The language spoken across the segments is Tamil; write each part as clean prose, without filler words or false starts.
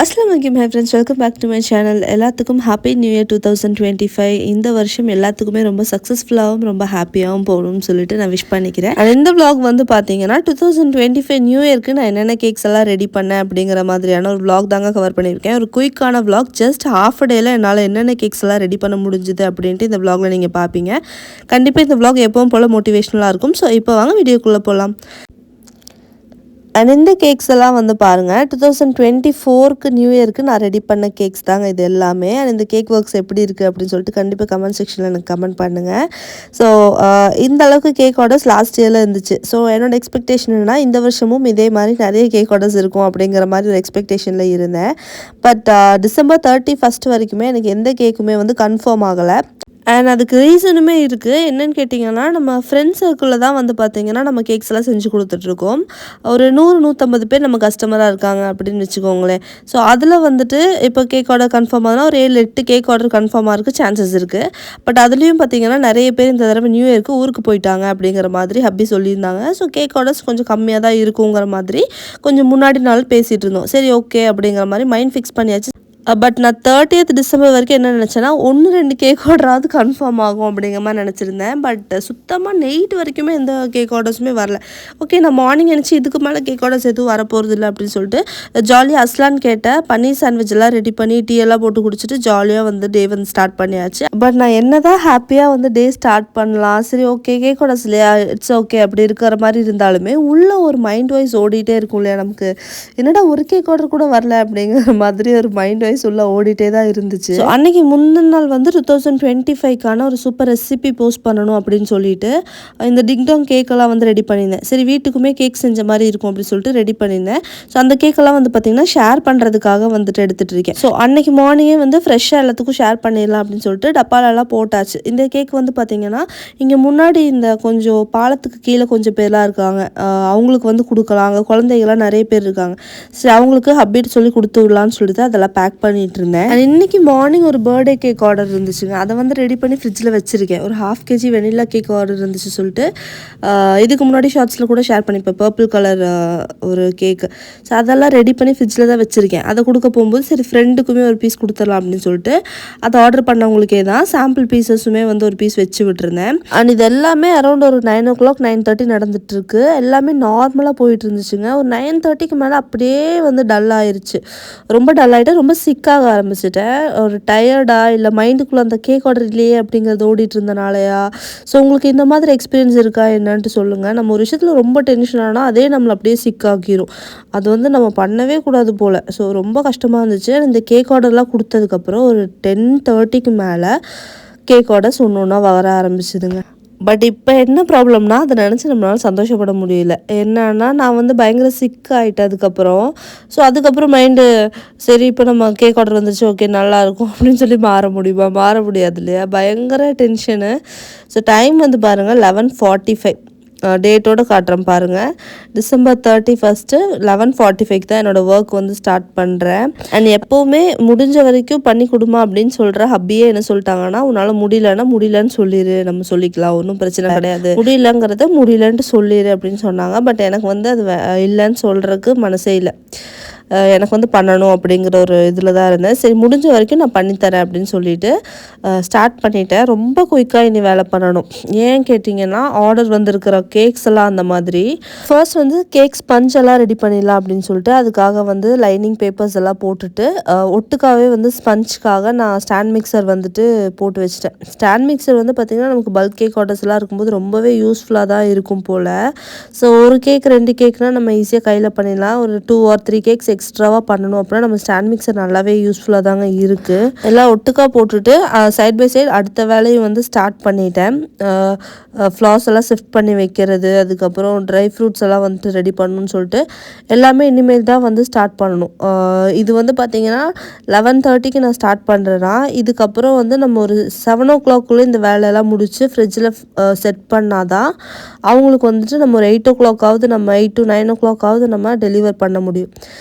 Assalamualaikum my friends, welcome back to my channel. எல்லாத்துக்கும் ஹாப்பி நியூ இயர் 2025. இந்த வருஷம் எல்லாத்துக்குமே ரொம்ப சக்ஸஸ்ஃபுல்லாகவும் ரொம்ப ஹாப்பியாகவும் போகணும்னு சொல்லிட்டு நான் விஷ் பண்ணிக்கிறேன். இந்த vlog வந்து பார்த்தீங்கன்னா 2025 நியூ இயர்க்கு நான் என்னென்ன கேக்ஸ் எல்லாம் ரெடி பண்ணேன் அப்படிங்கிற மாதிரியான ஒரு vlog தாங்க கவர் பண்ணியிருக்கேன். ஒரு குயிக்கான vlog, ஜஸ்ட் ஹாஃப் அ டேல என்னால் என்னென்ன கேக்ஸ் எல்லாம் ரெடி பண்ண முடிஞ்சுது அப்படின்ட்டு இந்த vlogல நீங்கள் பார்ப்பீங்க. கண்டிப்பாக இந்த vlog எப்பவும் போல் மோட்டிவேஷனலாக இருக்கும். ஸோ இப்போ வாங்க வீடியோக்குள்ளே போகலாம். அண்ட் இந்த கேக்ஸ் எல்லாம் வந்து பாருங்கள், 2024க்கு நியூ இயருக்கு நான் ரெடி பண்ண கேக்ஸ் தாங்க இது எல்லாமே. அண்ட் இந்த கேக் ஒர்க்ஸ் எப்படி இருக்குது அப்படின்னு சொல்லிட்டு கண்டிப்பாக கமெண்ட் செக்ஷனில் எனக்கு கமெண்ட் பண்ணுங்கள். ஸோ இந்த அளவுக்கு கேக் ஆர்டர்ஸ் லாஸ்ட் இயரில் இருந்துச்சு. ஸோ என்னோட எக்ஸ்பெக்டேஷன் என்னன்னா இந்த வருஷமும் இதே மாதிரி நிறைய கேக் ஆர்டர்ஸ் இருக்கும் அப்படிங்கிற மாதிரி ஒரு எக்ஸ்பெக்டேஷனில் இருந்தேன். பட் December 31 வரைக்குமே எனக்கு எந்த கேக்குமே வந்து கன்ஃபார்ம் ஆகலை. அண்ட் அதுக்கு ரீசனுமே இருக்குது. என்னென்னு கேட்டிங்கன்னா, நம்ம ஃப்ரெண்ட்ஸ் சர்க்கிளில் தான் வந்து பார்த்திங்கன்னா நம்ம கேக்ஸ் எல்லாம் செஞ்சு கொடுத்துட்ருக்கோம். ஒரு 100-150 பேர் நம்ம கஸ்டமராக இருக்காங்க அப்படின்னு வச்சுக்கோங்களேன். ஸோ அதில் வந்துட்டு இப்போ கேக் ஆர்டர் கன்ஃபார்ம் ஆகுதுன்னா ஒரு 7-8 கேக் ஆர்டர் கன்ஃபார்மாக இருக்குது, சான்சஸ் இருக்குது. பட் அதுலேயும் பார்த்திங்கன்னா நிறைய பேர் இந்த தடவை நியூ இயருக்கு ஊருக்கு போயிட்டாங்க அப்படிங்கிற மாதிரி ஹப்பி சொல்லியிருந்தாங்க. ஸோ கேக் ஆர்டர்ஸ் கொஞ்சம் கம்மியாக தான் இருக்குங்கிற மாதிரி கொஞ்சம் முன்னாடி நாள் பேசிகிட்டு இருந்தோம். சரி ஓகே அப்படிங்கிற மாதிரி மைண்ட் ஃபிக்ஸ் பண்ணியாச்சு. பட் நான் 30th December வரைக்கும் என்ன நினச்சேன்னா 1-2 கேக் ஆர்டராவது கன்ஃபார்ம் ஆகும் அப்படிங்கிற மாதிரி நினச்சிருந்தேன். பட் சுத்தமாக நைட் வரைக்குமே எந்த கேக் ஆர்டர்ஸுமே வரல. ஓகே, நான் மார்னிங் நினச்சி இதுக்கு மேலே கேக் ஆர்டர்ஸ் எதுவும் வரப்போகிறது இல்லை அப்படின்னு சொல்லிட்டு ஜாலியாக அஸ்லான்னு கேட்டேன். பன்னீர் சாண்ட்விச் எல்லாம் ரெடி பண்ணி டீ எல்லாம் போட்டு குடிச்சிட்டு ஜாலியாக வந்து டே வந்து ஸ்டார்ட் பண்ணியாச்சு. பட் நான் என்ன தான் ஹாப்பியாக வந்து டே ஸ்டார்ட் பண்ணலாம், சரி ஓகே கேக் ஆர்டர்ஸ் இல்லையா, இட்ஸ் ஓகே அப்படி இருக்கிற மாதிரி இருந்தாலுமே உள்ள ஒரு மைண்ட் வைஸ் ஓடிட்டே இருக்கும் இல்லையா நமக்கு, என்னடா ஒரு கேக் ஆர்டர் கூட வரல அப்படிங்கிற மாதிரி ஒரு மைண்ட் உள்ள ஓடிட்டே தான் இருந்துச்சு. அன்னைக்கு முந்தின நாள் வந்து 2025க்கான ஒரு சூப்பர் ரெசிபி போஸ்ட் பண்ணணும் அப்படின்னு சொல்லிட்டு இந்த டிங்டாங் கேக்கெல்லாம் வந்து ரெடி பண்ணியிருந்தேன். சரி வீட்டுக்குமே கேக் செஞ்ச மாதிரி இருக்கும் அப்படின்னு சொல்லிட்டு ரெடி பண்ணியிருந்தேன். ஸோ அந்த கேக்கெல்லாம் வந்து பார்த்தீங்கன்னா ஷேர் பண்ணுறதுக்காக வந்துட்டு எடுத்துகிட்டு இருக்கேன். ஸோ அன்னைக்கு மார்னிங்கே வந்து ஃப்ரெஷ்ஷாக எல்லாத்துக்கும் ஷேர் பண்ணிடலாம் அப்படின்னு சொல்லிட்டு டப்பாலெல்லாம் போட்டாச்சு. இந்த கேக் வந்து பார்த்தீங்கன்னா இங்கே முன்னாடி இந்த கொஞ்சம் பாலத்துக்கு கீழே கொஞ்சம் பேர்லாம் இருக்காங்க, அவங்களுக்கு வந்து கொடுக்கலாம். அங்கே குழந்தைகள்லாம் நிறைய பேர் இருக்காங்க. சரி அவங்களுக்கு ஹப்பிட்டு சொல்லி கொடுத்து விடலான்னு சொல்லிட்டு அதெல்லாம் பேக் பண்ணிட்டு இருந்தேன். இன்னைக்கு மார்னிங் ஒரு பர்த்டே கேக் ஆர்டர் இருந்துச்சுங்க, அதை வந்து ரெடி பண்ணி ஃப்ரிட்ஜில் வச்சிருக்கேன். ஒரு 1/2 kg வெனிலா கேக் ஆர்டர் இருந்துச்சு சொல்லிட்டு இதுக்கு முன்னாடி ஷார்ட்ஸில் கூட ஷேர் பண்ணிப்பேன், பர்பிள் கலர் ஒரு கேக்கு. ஸோ அதெல்லாம் ரெடி பண்ணி ஃப்ரிட்ஜில் தான் வச்சுருக்கேன். அதை கொடுக்க போகும்போது சரி ஃப்ரெண்டுக்குமே ஒரு பீஸ் கொடுத்துடலாம் அப்படின்னு சொல்லிட்டு அதை ஆர்டர் பண்ணவங்களுக்கே தான் சாம்பிள் பீசஸுமே வந்து ஒரு பீஸ் வச்சு விட்டுருந்தேன். அண்ட் இது எல்லாமே அரௌண்ட் ஒரு 9 o'clock 9:30 நடந்துட்டு இருக்கு. எல்லாமே நார்மலாக போயிட்டு இருந்துச்சுங்க. ஒரு 9:30க்கு மேலே அப்படியே வந்து டல் ஆயிடுச்சு. ரொம்ப டல் ஆகிட்டு ரொம்ப சிக்காக ஆரம்பிச்சிட்டேன். ஒரு டயர்டா இல்லை மைண்டுக்குள்ளே அந்த கேக் ஆர்டர் இல்லையே அப்படிங்கிறது ஓடிட்டு இருந்தனாலயா. ஸோ உங்களுக்கு இந்த மாதிரி எக்ஸ்பீரியன்ஸ் இருக்கா என்னன்ட்டு சொல்லுங்கள். நம்ம ஒரு விஷயத்தில் ரொம்ப டென்ஷன் ஆனால் அதே நம்மளை அப்படியே சிக்காக்கிரும். அது வந்து நம்ம பண்ணவே கூடாது போல். ஸோ ரொம்ப கஷ்டமாக இருந்துச்சு. இந்த கேக் ஆர்டர்லாம் கொடுத்ததுக்கப்புறம் ஒரு 10:30க்கு மேலே கேக் ஆர்டர்ஸ் ஒன்று ஒன்றா வர ஆரம்பிச்சிதுங்க. பட் இப்போ என்ன ப்ராப்ளம்னா அதை நினச்சி நம்மளால சந்தோஷப்பட முடியல. என்னன்னா நான் வந்து பயங்கர சிக் ஆகிட்டேன் அதுக்கப்புறம். ஸோ அதுக்கப்புறம் மைண்டு சரி இப்போ நம்ம கேக் ஆர்டர் வந்துச்சு ஓகே நல்லாயிருக்கும் அப்படின்னு சொல்லி மாற முடியுமா, மாற முடியாது இல்லையா, பயங்கர டென்ஷனு. ஸோ டைம் வந்து பாருங்கள் 11:45 டேட்டோடு காட்டுறேன் பாருங்கள். December 31 11:45 தான் என்னோடய ஒர்க் வந்து ஸ்டார்ட் பண்ணுறேன். அண்ட் எப்போவுமே முடிஞ்ச வரைக்கும் பண்ணி கொடுமா அப்படின்னு சொல்கிற ஹப்பியே என்ன சொல்லிட்டாங்கன்னா, உன்னால் முடியலன்னு சொல்லிடு, நம்ம சொல்லிக்கலாம், ஒன்றும் பிரச்சனை கிடையாது, முடியலங்கிறத முடியலன்ட்டு சொல்லிடு அப்படின்னு சொன்னாங்க. பட் எனக்கு வந்து அது இல்லைன்னு சொல்கிறதுக்கு மனசே இல்லை. எனக்கு வந்து பண்ணணும் அப்படிங்கிற ஒரு இதில் தான் இருந்தேன். சரி முடிஞ்ச வரைக்கும் நான் பண்ணித்தரேன் அப்படின்னு சொல்லிட்டு ஸ்டார்ட் பண்ணிட்டேன். ரொம்ப குயிக்காக இனி வேலை பண்ணணும். ஏன் கேட்டிங்கன்னா ஆர்டர் வந்திருக்கிற கேக்ஸ் எல்லாம் அந்த மாதிரி ஃபர்ஸ்ட் வந்து கேக் ஸ்பஞ்ச் எல்லாம் ரெடி பண்ணிடலாம் அப்படின்னு சொல்லிட்டு அதுக்காக வந்து லைனிங் பேப்பர்ஸ் எல்லாம் போட்டுட்டு ஒட்டுக்காகவே வந்து ஸ்பஞ்சுக்காக நான் ஸ்டாண்ட் மிக்சர் வந்துட்டு போட்டு வச்சுட்டேன். ஸ்டாண்ட் மிக்சர் வந்து பார்த்திங்கன்னா நமக்கு பல்க் கேக் ஆர்டர்ஸ் எல்லாம் இருக்கும்போது ரொம்பவே யூஸ்ஃபுல்லாக தான் இருக்கும் போல். ஸோ ஒரு கேக் 2 கேக்னால் நம்ம ஈஸியாக கையில் பண்ணிடலாம். ஒரு 2 or 3 கேக்ஸ் எக்ஸ்ட்ராவாக பண்ணணும் அப்படின்னா நம்ம ஸ்டாண்ட் மிக்சர் நல்லாவே யூஸ்ஃபுல்லாக தாங்க இருக்குது. எல்லாம் ஒட்டுக்காக போட்டுட்டு சைட் பை சைடு அடுத்த வேலையும் வந்து ஸ்டார்ட் பண்ணிட்டேன். ஃப்ளார்ஸ் எல்லாம் ஷிஃப்ட் பண்ணி வைக்கிறது, அதுக்கப்புறம் ட்ரை ஃப்ரூட்ஸ் எல்லாம் வந்துட்டு ரெடி பண்ணணும்னு சொல்லிட்டு எல்லாமே இனிமேல் தான் வந்து ஸ்டார்ட் பண்ணணும். இது வந்து பார்த்திங்கன்னா 11:30க்கு நான் ஸ்டார்ட் பண்ணுறேன்னா இதுக்கப்புறம் வந்து நம்ம ஒரு 7 o'clock இந்த வேலையெல்லாம் முடித்து ஃப்ரிட்ஜில் செட் பண்ணாதான் அவங்களுக்கு வந்துட்டு நம்ம ஒரு 8 o'clock நம்ம 8 to 9 o'clock நம்ம டெலிவர் பண்ண முடியும்.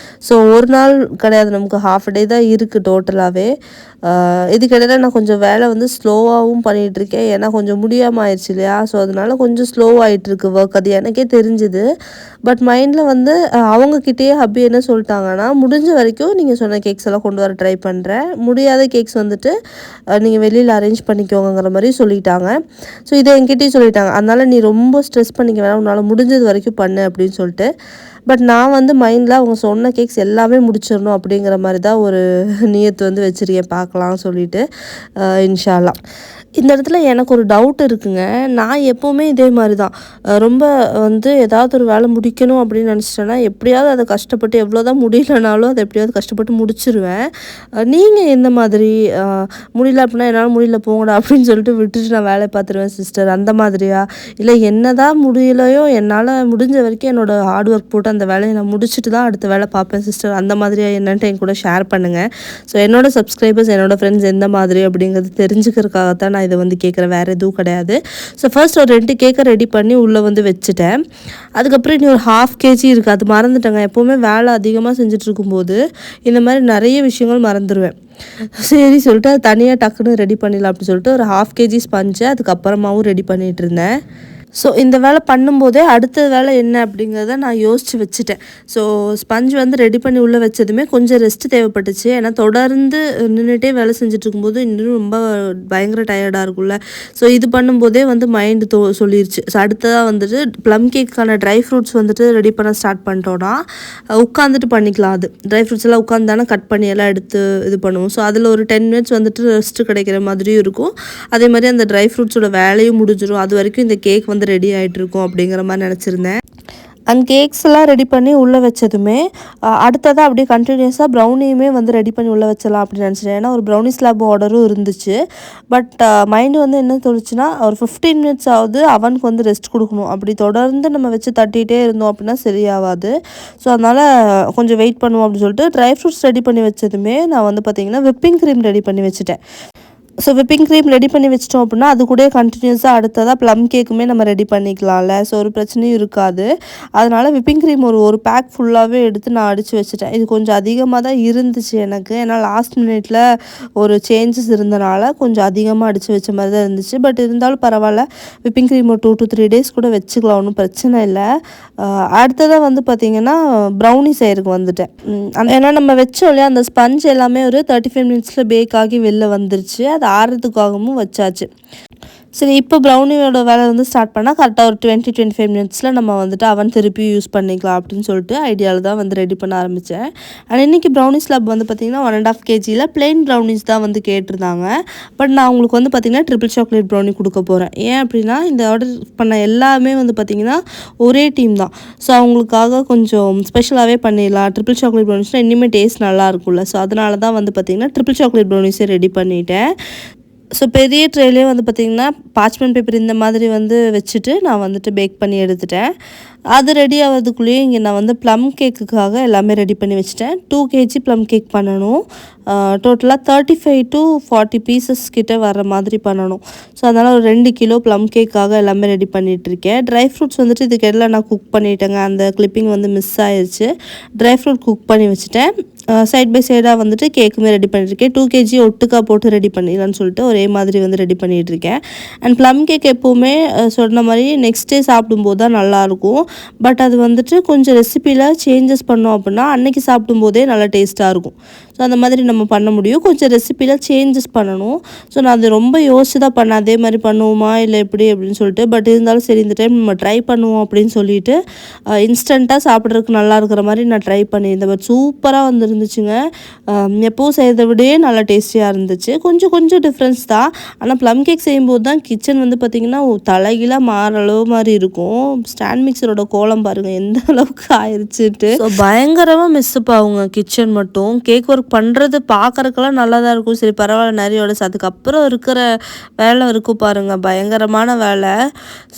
ஸோ ஒரு நாள் கிடையாது, நமக்கு ஹாஃப் டே தான் இருக்குது டோட்டலாகவே. இதுக்கிடையில் நான் கொஞ்சம் வேலை வந்து ஸ்லோவாகவும் பண்ணிகிட்ருக்கேன், ஏன்னா கொஞ்சம் முடியாமல் ஆயிடுச்சு இல்லையா. ஸோ அதனால கொஞ்சம் ஸ்லோவாகிட்டுருக்கு ஒர்க், அது எனக்கே தெரிஞ்சுது. பட் மைண்டில் வந்து அவங்கக்கிட்டேயே ஹப்பி என்ன சொல்லிட்டாங்கன்னா, முடிஞ்ச வரைக்கும் நீங்கள் சொன்ன கேக்ஸ் எல்லாம் கொண்டு வர ட்ரை பண்ணுறேன், முடியாத கேக்ஸ் வந்துட்டு நீங்கள் வெளியில் அரேஞ்ச் பண்ணிக்கோங்கிற மாதிரி சொல்லிட்டாங்க. ஸோ இதை என்கிட்டயும் சொல்லிட்டாங்க, அதனால் நீ ரொம்ப ஸ்ட்ரெஸ் பண்ணிக்க வேணாம், உன்னால் முடிஞ்சது வரைக்கும் பண்ணு அப்படின்னு சொல்லிட்டு. பட் நான் வந்து மைண்டில் அவங்க சொன்ன கேக்ஸ் எல்லாமே முடிச்சிடணும் அப்படிங்கிற மாதிரி தான் ஒரு நியத்து வந்து வச்சுருக்கேன், பார்க்கலாம் சொல்லிட்டு. இன்ஷா அல்லாஹ். இந்த இடத்துல எனக்கு ஒரு டவுட் இருக்குங்க. நான் எப்போவுமே இதே மாதிரி தான், ரொம்ப வந்து ஏதாவது ஒரு வேலை முடிக்கணும் அப்படின்னு நினச்சிட்டேன்னா எப்படியாவது அதை கஷ்டப்பட்டு, எவ்வளோ தான் முடியலனாலும் அதை எப்படியாவது கஷ்டப்பட்டு முடிச்சிருவேன். நீங்கள் எந்த மாதிரி முடியல அப்படின்னா என்னால் முடியல போங்கடா அப்படின்னு சொல்லிட்டு விட்டுட்டு நான் வேலையை பார்த்துருவேன் சிஸ்டர், அந்த மாதிரியா? இல்லை என்ன தான் முடியலையோ என்னால் முடிஞ்ச வரைக்கும் என்னோடய ஹார்ட் ஒர்க் போட்டு அந்த வேலையை நான் முடிச்சுட்டு தான் அடுத்த வேலை பார்ப்பேன் சிஸ்டர், அந்த மாதிரியா என்னன்ட்டு என் கூட ஷேர் பண்ணுங்கள். ஸோ என்னோடய சப்ஸ்கிரைபர்ஸ், என்னோடய ஃப்ரெண்ட்ஸ் எந்த மாதிரி அப்படிங்கிறது தெரிஞ்சுக்கிறதுக்காகத்தான் நான் இதை வந்து கேட்குறேன், வேறு எதுவும் கிடையாது. ஸோ ஃபர்ஸ்ட் ஒரு 2 கேக்கை ரெடி பண்ணி உள்ளே வந்து வச்சுட்டேன். அதுக்கப்புறம் இனி ஒரு 1/2 kg இருக்குது, அது மறந்துட்டேங்க. எப்போவுமே வேலை அதிகமாக செஞ்சுட்டு இருக்கும்போது இந்த மாதிரி நிறைய விஷயங்கள் மறந்துடுவேன். சரி சொல்லிட்டு அது தனியாக டக்குன்னு ரெடி பண்ணிடலாம் அப்படின்னு சொல்லிட்டு ஒரு 1/2 kg ஸ்பஞ்சு அதுக்கப்புறமாவும் ரெடி பண்ணிகிட்டு இருந்தேன். ஸோ இந்த வேலை பண்ணும்போதே அடுத்த வேலை என்ன அப்படிங்கிறத நான் யோசித்து வச்சுட்டேன். ஸோ ஸ்பஞ்ச் வந்து ரெடி பண்ணி உள்ளே வச்சதுமே கொஞ்சம் ரெஸ்ட் தேவைப்பட்டுச்சு, ஏன்னா தொடர்ந்து நின்றுட்டே வேலை செஞ்சுட்டு இருக்கும்போது இன்னும் ரொம்ப பயங்கர டயர்டாக இருக்கும்ல. ஸோ இது பண்ணும்போதே வந்து மைண்டு சொல்லிருச்சு. ஸோ அடுத்ததாக வந்துட்டு ப்ளம் கேக்கான ட்ரை ஃப்ரூட்ஸ் வந்துட்டு ரெடி பண்ண ஸ்டார்ட் பண்ணிட்டோன்னா உட்காந்துட்டு பண்ணிக்கலாம். அது ட்ரை ஃப்ரூட்ஸ் எல்லாம் உட்காந்து தானே கட் பண்ணி எல்லாம் எடுத்து இது பண்ணுவோம். ஸோ அதில் ஒரு 10 minutes வந்துட்டு ரெஸ்ட்டு கிடைக்கிற மாதிரியும் இருக்கும், அதே மாதிரி அந்த ட்ரை ஃப்ரூட்ஸோட வேலையும் முடிஞ்சிடும். அது வரைக்கும் இந்த கேக் வந்து ரெடி ஆகிட்டு இருக்கும் அப்படிங்கிற மாதிரி நினச்சிருந்தேன். அந்த கேக்ஸ் எல்லாம் ரெடி பண்ணி உள்ளே வச்சதுமே அடுத்ததாக அப்படியே கண்டினியூஸாக ப்ரௌனியுமே வந்து ரெடி பண்ணி உள்ளே வச்சலாம் அப்படின்னு நினச்சிட்டேன், ஏன்னா ஒரு ப்ரௌனி ஸ்லாப் ஆர்டரும் இருந்துச்சு. பட் மைண்டு வந்து என்ன தோணுச்சுன்னா, ஒரு 15 minutes ஆகுது அவனுக்கு வந்து ரெஸ்ட் கொடுக்கணும், அப்படி தொடர்ந்து நம்ம வச்சு தட்டிகிட்டே இருந்தோம் அப்படின்னா சரியாகாது. ஸோ அதனால் கொஞ்சம் வெயிட் பண்ணுவோம் அப்படின்னு சொல்லிட்டு ட்ரை ஃப்ரூட்ஸ் ரெடி பண்ணி வச்சதுமே நான் வந்து பார்த்திங்கன்னா விப்பிங் க்ரீம் ரெடி பண்ணி வச்சுட்டேன். ஸோ விப்பிங் க்ரீம் ரெடி பண்ணி வச்சிட்டோம் அப்படின்னா அது கூட கண்டினியூஸாக அடுத்ததாக ப்ளம் கேக்குமே நம்ம ரெடி பண்ணிக்கலாம்ல. ஸோ ஒரு பிரச்சனையும் இருக்காது. அதனால் விப்பிங் க்ரீம் ஒரு பேக் ஃபுல்லாகவே எடுத்து நான் அடித்து வச்சுட்டேன். இது கொஞ்சம் அதிகமாக தான் இருந்துச்சு எனக்கு, ஏன்னா லாஸ்ட் மினிட்ல ஒரு சேஞ்சஸ் இருந்தனால கொஞ்சம் அதிகமாக அடித்து வச்ச மாதிரி தான் இருந்துச்சு. பட் இருந்தாலும் பரவாயில்ல, விப்பிங் க்ரீம் ஒரு 2 to 3 days கூட வச்சுக்கலாம், ஒன்றும் பிரச்சனை இல்லை. அடுத்ததாக வந்து பார்த்திங்கன்னா ப்ரௌனி செய்யறதுக்கு வந்துட்டேன். ஏன்னா நம்ம வச்சோம் இல்லையா, அந்த ஸ்பஞ்ச் எல்லாமே ஒரு 35 minutes பேக் ஆகி வெளில வந்துருச்சு. அது ஆறுறதுக்காகவும் வச்சாச்சு. சரி, இப்போ ப்ரௌனியோட வேலை வந்து ஸ்டார்ட் பண்ணால் கரெக்டாக ஒரு 20-25 minutesல நம்ம வந்துட்டு அவன் திருப்பி யூஸ் பண்ணிக்கலாம் அப்படின்னு சொல்லிட்டு ஐடியாவில் தான் வந்து ரெடி பண்ண ஆரம்பித்தேன். அண்ட் இன்றைக்கி ப்ரௌனிஸ் லப் வந்து பார்த்திங்கன்னா 1.5 kgயில் பிளெயின் ப்ரௌனிஸ் தான் வந்து கேட்டிருந்தாங்க. பட் நான் அவங்களுக்கு வந்து பார்த்திங்கன்னா ட்ரிபிள் சாக்லேட் ப்ரௌனி கொடுக்க போகிறேன். ஏன் அப்படின்னா இந்த ஆர்டர் பண்ண எல்லாமே வந்து பார்த்திங்கன்னா ஒரே டீம் தான். ஸோ அவங்களுக்காக கொஞ்சம் ஸ்பெஷலாகவே பண்ணிடலாம், ட்ரிபிள் சாக்லேட் ப்ரௌனிஸ்னால் இன்னுமே டேஸ்ட் நல்லா இருக்கும்ல. ஸோ அதனால தான் வந்து பார்த்திங்கன்னா ட்ரிபிள் சாக்லேட் ப்ரௌனிஸே ரெடி பண்ணிட்டேன். ஸோ பெரிய ட்ரேலேயே வந்து பார்த்திங்கன்னா பார்ச்மெண்ட் பேப்பர் இந்த மாதிரி வந்து வச்சுட்டு நான் வந்துட்டு பேக் பண்ணி எடுத்துட்டேன். அது ரெடி ஆகிறதுக்குள்ளேயே இங்கே நான் வந்து ப்ளம் கேக்குக்காக எல்லாமே ரெடி பண்ணி வச்சுட்டேன். 2 kg ப்ளம் கேக் பண்ணணும். டோட்டலாக 35 to 40 pieces கிட்ட வர மாதிரி பண்ணணும். ஸோ அதனால் ஒரு 2 kg ப்ளம் கேக்காக எல்லாமே ரெடி பண்ணிகிட்ருக்கேன். ட்ரை ஃப்ரூட்ஸ் வந்துட்டு இதுக்கு எல்லாம் நான் குக் பண்ணிட்டேங்க, அந்த கிளிப்பிங் வந்து மிஸ் ஆயிடுச்சு. ட்ரை ஃப்ரூட் குக் பண்ணி வச்சுட்டேன். சைட் பை சைடாக வந்துட்டு கேக்குமே ரெடி பண்ணியிருக்கேன். 2 kg ஒட்டுக்கா போட்டு ரெடி பண்ணிடலான்னு சொல்லிட்டு ஒரே மாதிரி வந்து ரெடி பண்ணிகிட்ருக்கேன். அண்ட் ப்ளம் கேக் எப்போவுமே சொன்ன மாதிரி நெக்ஸ்ட் டே சாப்பிடும்போது தான் நல்லாயிருக்கும். பட் அது வந்துட்டு கொஞ்சம் ரெசிப்பியில் சேஞ்சஸ் பண்ணோம் அப்படின்னா அன்றைக்கி சாப்பிடும்போதே நல்லா டேஸ்ட்டாக இருக்கும். ஸோ அந்த மாதிரி நம்ம பண்ண முடியும், கொஞ்சம் ரெசிப்பியில் சேஞ்சஸ் பண்ணணும். ஸோ நான் அது ரொம்ப யோசிச்சு தான் பண்ணேன், அதே மாதிரி பண்ணுவோமா இல்லை எப்படி அப்படின்னு சொல்லிட்டு. பட் இருந்தாலும் சரி இந்த டைம் நம்ம ட்ரை பண்ணுவோம் அப்படின்னு சொல்லிட்டு இன்ஸ்டண்ட்டாக சாப்பிட்றதுக்கு நல்லா இருக்கிற மாதிரி நான் ட்ரை பண்ணியிருந்தேன். பட் சூப்பராக வந்துருந்துச்சுங்க. எப்போவும் செய்கிறத விடையே நல்லா டேஸ்டியாக இருந்துச்சு. கொஞ்சம் டிஃப்ரென்ஸ் தான். ஆனால் ப்ளம் கேக் செய்யும்போது தான் கிச்சன் வந்து பார்த்திங்கன்னா தலைகீழாக மாற அளவு மாதிரி இருக்கும். ஸ்டாண்ட் மிக்சரோட கோலம் பாருங்கள் எந்த அளவுக்கு ஆயிடுச்சுட்டு. ஸோ பயங்கரமாக மிஸ்ஸப் ஆகுங்க கிச்சன் மட்டும். கேக் ஒர்க் பண்ணுறது பார்க்குறக்கெல்லாம் நல்லா தான் இருக்கும், சரி பரவாயில்ல நிறையோட. அதுக்கப்புறம் இருக்கிற வேலை இருக்கும் பாருங்கள், பயங்கரமான வேலை.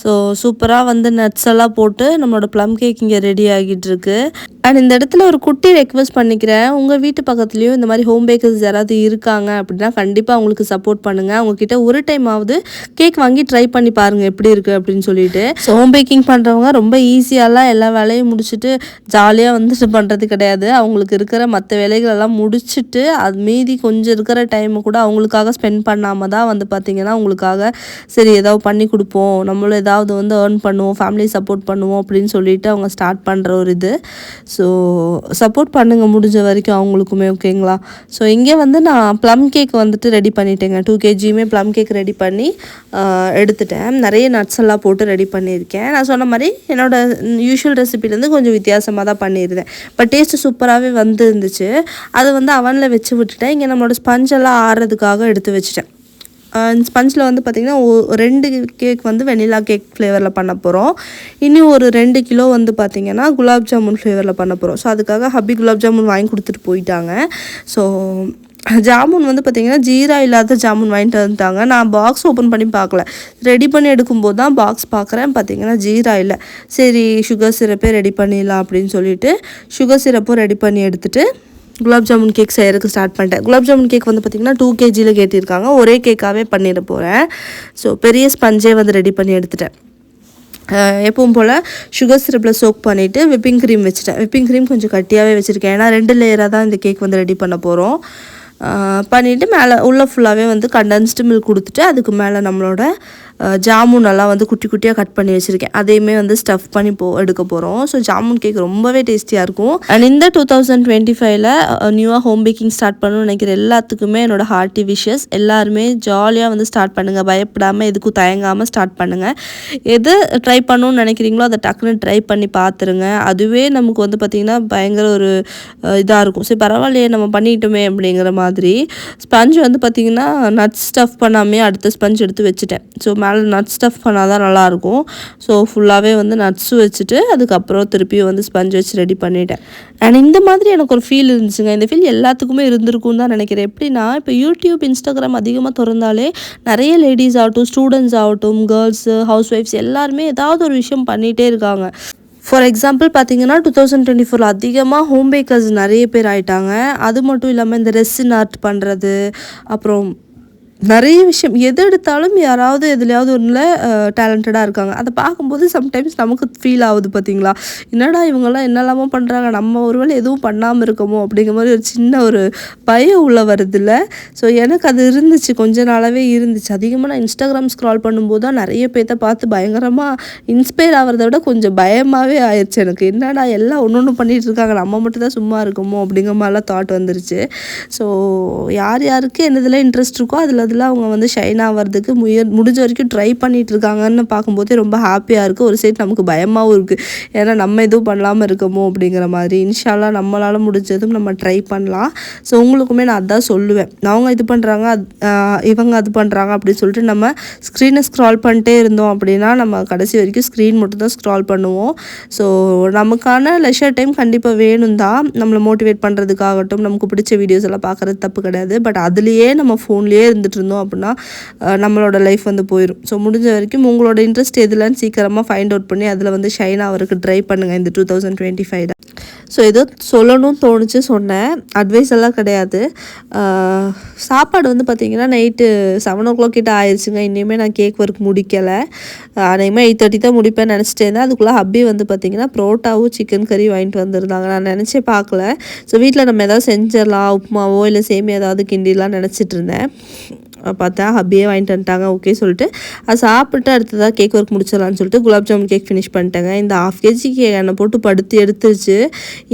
ஸோ சூப்பராக வந்து நட்ஸ் எல்லாம் போட்டு நம்மளோட ப்ளம் கேக் இங்கே ரெடி ஆகிட்டு இருக்கு. அண்ட் இந்த இடத்துல ஒரு குட்டி ரெக்வெஸ்ட் பண்ணிக்கிறேன், நினைக்கிறேன். உங்கள் வீட்டு பக்கத்துலேயும் இந்த மாதிரி ஹோம் பேக்கர்ஸ் யாராவது இருக்காங்க அப்படின்னா கண்டிப்பாக அவங்களுக்கு சப்போர்ட் பண்ணுங்கள். அவங்கக்கிட்ட ஒரு டைம் ஆகுது கேக் வாங்கி ட்ரை பண்ணி பாருங்கள் எப்படி இருக்குது அப்படின்னு சொல்லிட்டு. ஸோ ஹோம் பேக்கிங் பண்ணுறவங்க ரொம்ப ஈஸியாலாம் எல்லா வேலையும் முடிச்சுட்டு ஜாலியாக வந்துட்டு பண்ணுறது கிடையாது. அவங்களுக்கு இருக்கிற மற்ற வேலைகளெல்லாம் முடிச்சுட்டு அது மீதி கொஞ்சம் இருக்கிற டைமை கூட அவங்களுக்காக ஸ்பெண்ட் பண்ணாமல் தான் வந்து பார்த்திங்கன்னா அவங்களுக்காக சரி ஏதாவது பண்ணி கொடுப்போம், நம்மளும் ஏதாவது வந்து ஏர்ன் பண்ணுவோம், ஃபேமிலி சப்போர்ட் பண்ணுவோம் அப்படின்னு சொல்லிட்டு அவங்க ஸ்டார்ட் பண்ணுற ஒரு இது. ஸோ சப்போர்ட் பண்ணுங்கள் முடிஞ்ச வரைக்கும் அவங்களுக்குமே, ஓகேங்களா? ஸோ இங்கே வந்து நான் ப்ளம் கேக் வந்துட்டு ரெடி பண்ணிட்டேங்க. 2 kgமே ப்ளம் கேக் ரெடி பண்ணி எடுத்துட்டேன். நிறைய நட்ஸ் எல்லாம் போட்டு ரெடி பண்ணியிருக்கேன். நான் சொன்ன மாதிரி என்னோடய யூஷுவல் ரெசிபிலேருந்து கொஞ்சம் வித்தியாசமாக தான் பண்ணியிருந்தேன். பட் டேஸ்ட்டு சூப்பராகவே வந்து இருந்துச்சு. அதை வந்து அவனில் வச்சு விட்டுட்டேன். இங்கே நம்மளோட ஸ்பஞ்செல்லாம் ஆறுறதுக்காக எடுத்து வச்சுட்டேன். ஸ்பஞ்சில் வந்து பார்த்திங்கன்னா 2 கேக் வந்து வெனிலா கேக் ஃப்ளேவரில் பண்ண போகிறோம். இன்னும் ஒரு 2 கிலோ வந்து பார்த்திங்கன்னா குலாப் ஜாமுன் ஃப்ளேவரில் பண்ண போகிறோம். ஸோ அதுக்காக ஹப்பி குலாப் ஜாமுன் வாங்கி கொடுத்துட்டு போயிட்டாங்க. ஸோ ஜாமுன் வந்து பார்த்திங்கன்னா ஜீரா இல்லாத ஜாமுன் வாங்கிட்டு வந்துட்டாங்க. நான் பாக்ஸ் ஓப்பன் பண்ணி பார்க்கல, ரெடி பண்ணி எடுக்கும்போது தான் பாக்ஸ் பார்க்குறேன், பார்த்திங்கன்னா ஜீரா இல்லை. சரி சுகர் சிரப்பே ரெடி பண்ணிடலாம் அப்படின்னு சொல்லிட்டு சுகர் சிரப்பும் ரெடி பண்ணி எடுத்துகிட்டு குலாப் ஜாமுன் கேக் செய்கிறதுக்கு ஸ்டார்ட் பண்ணிட்டேன். குலாப் ஜாமுன் கேக் வந்து பார்த்திங்கன்னா 2 kgயில் கேட்டிருக்காங்க. ஒரே கேக்காகவே பண்ணிட போகிறேன். ஸோ பெரிய ஸ்பஞ்சே வந்து ரெடி பண்ணி எடுத்துட்டேன். எப்பவும் போல் சுகர் சிரப்பில் சோக் பண்ணிவிட்டு விப்பிங் க்ரீம் வச்சுட்டேன். விப்பிங் க்ரீம் கொஞ்சம் கட்டியாகவே வச்சுருக்கேன். ஏன்னா 2 லேயராக தான் இந்த கேக் வந்து ரெடி பண்ண போகிறோம். பண்ணிவிட்டு மேலே உள்ளே ஃபுல்லாகவே வந்து கண்டென்ஸ்டு மில்க் கொடுத்துட்டு அதுக்கு மேலே நம்மளோட ஜாமுனெல்லாம் வந்து குட்டி குட்டியாக கட் பண்ணி வச்சுருக்கேன். அதையுமே வந்து ஸ்டஃப் பண்ணி எடுக்க போகிறோம். ஸோ ஜாமுன் கேக் ரொம்பவே டேஸ்டியாக இருக்கும். அண்ட் இந்த 2025ல் நியூவாக ஹோம் பேக்கிங் ஸ்டார்ட் பண்ணணும்னு நினைக்கிற எல்லாத்துக்குமே என்னோடய ஹார்ட்டி விஷஸ். எல்லாருமே ஜாலியாக வந்து ஸ்டார்ட் பண்ணுங்கள், பயப்படாமல் எதுக்கும் தயங்காமல் ஸ்டார்ட் பண்ணுங்கள். எது ட்ரை பண்ணணும்னு நினைக்கிறீங்களோ அதை டக்குன்னு ட்ரை பண்ணி பார்த்துருங்க. அதுவே நமக்கு வந்து பார்த்திங்கன்னா பயங்கர ஒரு இதாக இருக்கும். சரி பரவாயில்லையே நம்ம பண்ணிட்டோமே அப்படிங்கிற மாதிரி. ஸ்பஞ்ச் வந்து பார்த்திங்கன்னா நட்ஸ் ஸ்டஃப் பண்ணாமே அடுத்த ஸ்பஞ்ச் எடுத்து வச்சுட்டேன். ஸோ மேலே நட்ஸ் ஸ்டஃப் பண்ணால் தான் நல்லாயிருக்கும். ஸோ ஃபுல்லாகவே வந்து நட்ஸு வச்சுட்டு அதுக்கப்புறம் திருப்பியும் வந்து ஸ்பஞ்ச் வச்சு ரெடி பண்ணிட்டேன். அண்ட் இந்த மாதிரி எனக்கு ஒரு ஃபீல் இருந்துச்சுங்க. இந்த ஃபீல் எல்லாத்துக்குமே இருந்திருக்கும்னு தான் நினைக்கிறேன். எப்படின்னா இப்போ யூடியூப், இன்ஸ்டாகிராம் அதிகமாக திறந்தாலே நிறைய லேடிஸ் ஆகட்டும், ஸ்டூடெண்ட்ஸ் ஆகட்டும், கேர்ள்ஸு, ஹவுஸ் ஒய்ஃப்ஸ் எல்லாருமே ஏதாவது ஒரு விஷயம் பண்ணிகிட்டே இருக்காங்க. ஃபார் எக்ஸாம்பிள் பார்த்தீங்கன்னா 2024 அதிகமாக ஹோம் பேக்கர்ஸ் நிறைய பேர் ஆகிட்டாங்க. அது மட்டும் இல்லாமல் இந்த ரெசின் ஆர்ட் பண்ணுறது, அப்புறம் நிறைய விஷயம் எது எடுத்தாலும் யாராவது எதுலையாவது ஒன்றில் டேலண்டடாக இருக்காங்க. அதை பார்க்கும்போது சம்டைம்ஸ் நமக்கு ஃபீல் ஆகுது பார்த்தீங்களா, என்னடா இவங்கெல்லாம் என்னெல்லாமோ பண்ணுறாங்க, நம்ம ஒருவேளை எதுவும் பண்ணாமல் இருக்கோமோ அப்படிங்கிற மாதிரி ஒரு சின்ன ஒரு பயம் உள்ள வருதில்ல. ஸோ எனக்கு அது இருந்துச்சு, கொஞ்ச நாளாகவே இருந்துச்சு. அதிகமாக நான் இன்ஸ்டாகிராம் ஸ்க்ரால் பண்ணும்போது தான் நிறைய பேர்த்த பார்த்து பயங்கரமாக இன்ஸ்பயர் ஆகிறத விட கொஞ்சம் பயமாகவே ஆயிடுச்சு எனக்கு. என்னடா எல்லாம் ஒன்று பண்ணிகிட்டு இருக்காங்க, நம்ம மட்டும் தான் சும்மா இருக்கோமோ அப்படிங்கிற மாதிரிலாம் தாட் வந்துருச்சு. ஸோ யார் யாருக்கு என்னதில் இன்ட்ரெஸ்ட் இருக்கோ அதில் அவங்க வந்து ஷைன் ஆகிறதுக்கு முடிஞ்ச வரைக்கும் ட்ரை பண்ணிட்டு இருக்காங்கன்னு பார்க்கும்போதே ரொம்ப ஹாப்பியாக இருக்குது. ஒரு சைட் நமக்கு பயமாகவும் இருக்குது, ஏன்னா நம்ம எதுவும் பண்ணாமல் இருக்கோமோ அப்படிங்கிற மாதிரி. இன்ஷால்லா நம்மளால் முடிஞ்சதும் நம்ம ட்ரை பண்ணலாம். ஸோ உங்களுக்குமே நான் அதான் சொல்லுவேன். அவங்க இது பண்ணுறாங்க, இவங்க அது பண்ணுறாங்க அப்படின்னு சொல்லிட்டு நம்ம ஸ்க்ரீனை ஸ்க்ரால் பண்ணிட்டே இருந்தோம் அப்படின்னா நம்ம கடைசி வரைக்கும் ஸ்க்ரீன் மட்டும் தான் ஸ்க்ரால் பண்ணுவோம். ஸோ நமக்கான லெஷர் டைம் கண்டிப்பாக வேணும் தான். நம்மளை மோட்டிவேட் பண்ணுறதுக்காகட்டும், நமக்கு பிடிச்ச வீடியோஸ் எல்லாம் பார்க்குறது தப்பு கிடையாது. பட் அதுலேயே நம்ம ஃபோன்லேயே இருந்துட்டு இருந்தோம் அப்படின்னா நம்மளோட லைஃப் வந்து போயிடும். ஸோ முடிஞ்ச வரைக்கும் உங்களோட இன்ட்ரெஸ்ட் எதுலன்னு சீக்கிரமாக ஃபைண்ட் அவுட் பண்ணி அதில் வந்து ஷைன் ஆகிறதுக்கு ட்ரை பண்ணுங்கள் இந்த 2025. ஸோ ஏதோ சொல்லணும்னு தோணுச்சு, சொன்னேன். அட்வைஸ் எல்லாம் கிடையாது. சாப்பாடு வந்து பார்த்திங்கன்னா நைட்டு 7 o'clock கிட்ட ஆயிடுச்சுங்க. இன்னுமே நான் கேக் ஒர்க் முடிக்கலை. அநேகமாக 8:30 தான் முடிப்பேன் நினச்சிட்டே இருந்தேன். அதுக்குள்ளே ஹப்பி வந்து பார்த்திங்கன்னா புரோட்டாவும் சிக்கன் கறி வாங்கிட்டு வந்திருந்தாங்க. நான் நினச்சே பார்க்கல. ஸோ வீட்டில் நம்ம எதாவது செஞ்சிடலாம், உப்புமாவோ இல்லை சேமியா ஏதாவது கிண்டிலாம் நினச்சிட்டு இருந்தேன். பார்த்தா ஹப்பியே வாங்கிட்டு வந்துட்டாங்க. ஓகே சொல்லிட்டு அது சாப்பிட்டு அடுத்ததாக கேக் ஒர்க் முடிச்சிடலான்னு சொல்லிட்டு குலாப் ஜாமுன் கேக் ஃபினிஷ் பண்ணிட்டேங்க. இந்த 1/2 kg கேக் என்னை போட்டு படுத்து எடுத்துருச்சு.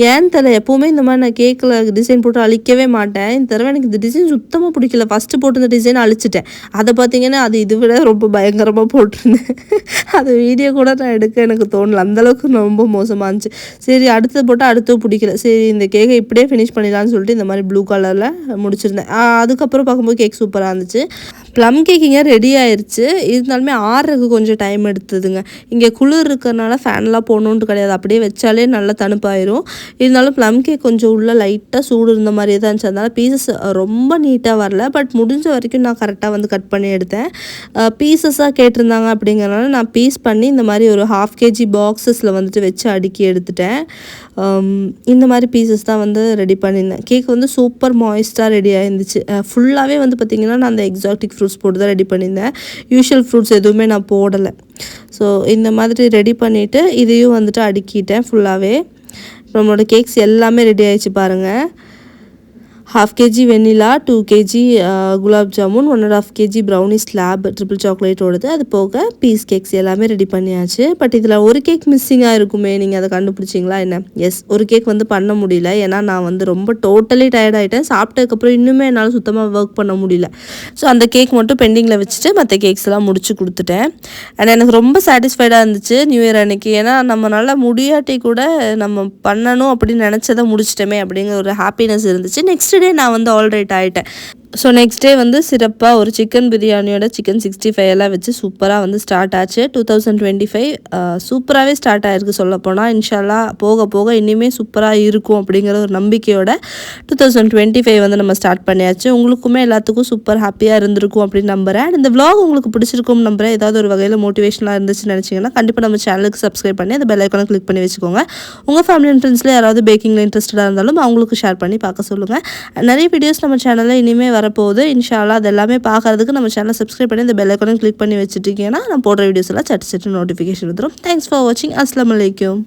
ஏன்னு தெரியல, எப்போவுமே இந்த மாதிரி நான் கேக்கில் டிசைன் போட்டு அழிக்கவே மாட்டேன். இந்த தடவை எனக்கு இந்த டிசைன் சுத்தமாக பிடிக்கல. ஃபஸ்ட்டு போட்டு இந்த டிசைன் அழிச்சிட்டேன். அதை பார்த்தீங்கன்னா அது இது விட ரொம்ப பயங்கரமாக போட்டிருந்தேன். அது வீடியோ கூட நான் எடுக்க எனக்கு தோணலை, அந்தளவுக்கு ரொம்ப மோசமாக இருந்துச்சு. சரி அடுத்தது போட்டால் அடுத்து பிடிக்கல. சரி இந்த கேக்கை இப்படியே ஃபினிஷ் பண்ணிடலான்னு சொல்லிட்டு இந்த மாதிரி ப்ளூ கலரில் முடிச்சிருந்தேன். அதுக்கப்புறம் பார்க்கும்போது கேக் சூப்பராக இருந்துச்சு. ப்ளம் கேக் இங்கே ரெடி ஆயிடுச்சு. இருந்தாலுமே ஆறுறதுக்கு கொஞ்சம் டைம் எடுத்ததுங்க. இங்கே குளிர் இருக்கிறனால ஃபேன்லாம் போடணுன்ட்டு கிடையாது, அப்படியே வச்சாலே நல்லா தணுப்பாயிரும். இருந்தாலும் ப்ளம் கேக் கொஞ்சம் உள்ளே லைட்டாக சூடு இருந்த மாதிரியே தான் இருந்துச்சு. அதனால் பீசஸ் ரொம்ப நீட்டாக வரல, பட் முடிஞ்ச வரைக்கும் நான் கரெக்டாக வந்து கட் பண்ணி எடுத்தேன். பீசஸாக கேட்டிருந்தாங்க அப்படிங்கிறனால நான் பீஸ் பண்ணி இந்த மாதிரி ஒரு 1/2 kg பாக்ஸஸில் வந்துட்டு வச்சு அடுக்கி எடுத்துட்டேன். இந்த மாதிரி பீசஸ் தான் வந்து ரெடி பண்ணியிருந்தேன். கேக் வந்து சூப்பர் மாய்ஸ்டாக ரெடி ஆயிருந்துச்சு. ஃபுல்லாகவே வந்து பார்த்திங்கன்னா நான் அந்த எக்ஸாட்டிக் ஃப்ரூட்ஸ் போட்டு தான் ரெடி பண்ணியிருந்தேன். யூஷுவல் ஃப்ரூட்ஸ் எதுவுமே நான் போடலை. ஸோ இந்த மாதிரி ரெடி பண்ணிவிட்டு இதையும் வந்துட்டு அடுக்கிட்டேன் ஃபுல்லாகவே. நம்மளோட கேக்ஸ் எல்லாமே ரெடி ஆகிடுச்சு பாருங்கள். 1/2 kg vanilla, 2 kg gulab jamun, 1.5 kg brownie slab triple சாக்லேட்டோடது, அது போக பீஸ் கேக்ஸ் எல்லாமே ரெடி பண்ணியாச்சு. பட் இதில் ஒரு கேக் மிஸ்ஸிங்காக இருக்குமே, நீங்கள் அதை கண்டுபிடிச்சிங்களா என்ன? எஸ், ஒரு கேக் வந்து பண்ண முடியல. ஏன்னா நான் வந்து ரொம்ப டோட்டலி டயர்ட் ஆகிட்டேன். சாப்பிட்டதுக்கப்புறம் இன்னுமே என்னால் சுத்தமாக ஒர்க் பண்ண முடியல. ஸோ அந்த கேக் மட்டும் பெண்டிங்கில் வச்சுட்டு மற்ற கேக்ஸ் எல்லாம் முடிச்சு கொடுத்துட்டேன். அண்ட் எனக்கு ரொம்ப சாட்டிஸ்ஃபைடாக இருந்துச்சு நியூ இயர் அன்னைக்கு. ஏன்னா நம்மளால் முடியாட்டி கூட நம்ம பண்ணணும் அப்படின்னு நினச்சதை முடிச்சிட்டோமே அப்படிங்கிற ஒரு ஹாப்பினஸ் இருந்துச்சு. நெக்ஸ்ட் டே நான் வந்து ஆல்ரைட் ஆகிட்டேன். ஸோ நெக்ஸ்ட் டே வந்து சிறப்பாக ஒரு சிக்கன் பிரியாணியோட சிக்கன் 65 எல்லாம் வச்சு சூப்பராக வந்து ஸ்டார்ட் ஆச்சு. 2025 சூப்பராகவே ஸ்டார்ட் ஆகிருக்கு சொல்லப்போனால். இன்ஷால்லா போக போக இனிமேல் சூப்பராக இருக்கும் அப்படிங்கிற ஒரு நம்பிக்கையோட 2025 வந்து நம்ம ஸ்டார்ட் பண்ணியாச்சு. உங்களுக்குமே எல்லாத்துக்கும் சூப்பர் ஹாப்பியாக இருந்திருக்கும் அப்படின்னு நம்புகிறேன். இந்த vlog உங்களுக்கு பிடிச்சிருக்கும் நம்புகிறேன். ஏதாவது ஒரு வகையில் மோட்டிவேஷனாக இருந்துச்சுன்னு நினச்சிங்கன்னா கண்டிப்பாக நம்ம சேனலுக்கு சப்ஸ்கிரைப் பண்ணி அந்த பெல் ஐக்கானை கிளிக் பண்ணி வச்சுக்கோங்க. உங்கள் ஃபேமிலி அண்ட் ஃப்ரெண்ட்ஸில் யாராவது பேக்கிங்கில் இன்ட்ரெஸ்டடாக இருந்தாலும் அவங்களுக்கு ஷேர் பண்ணி பார்க்க சொல்லுங்கள். நிறைய வீடியோஸ் நம்ம சேனலில் இனிமேல் வரப்போகுது. இன்ஷால்லா அது எல்லாமே பார்க்கறதுக்கு நம்ம சேனலை சப்ஸ்கிரைப் பண்ணி இந்த பெல் ஐக்கானை கிளிக் பண்ணி வச்சுட்டீங்கன்னா நான் போடுற வீடியோஸ் எல்லாம் சட்டு நோட்டிஃபிகேஷன் வந்துடும். தேங்க்ஸ் ஃபார் வாட்சிங். அஸ்ஸலாமு அலைக்கும்.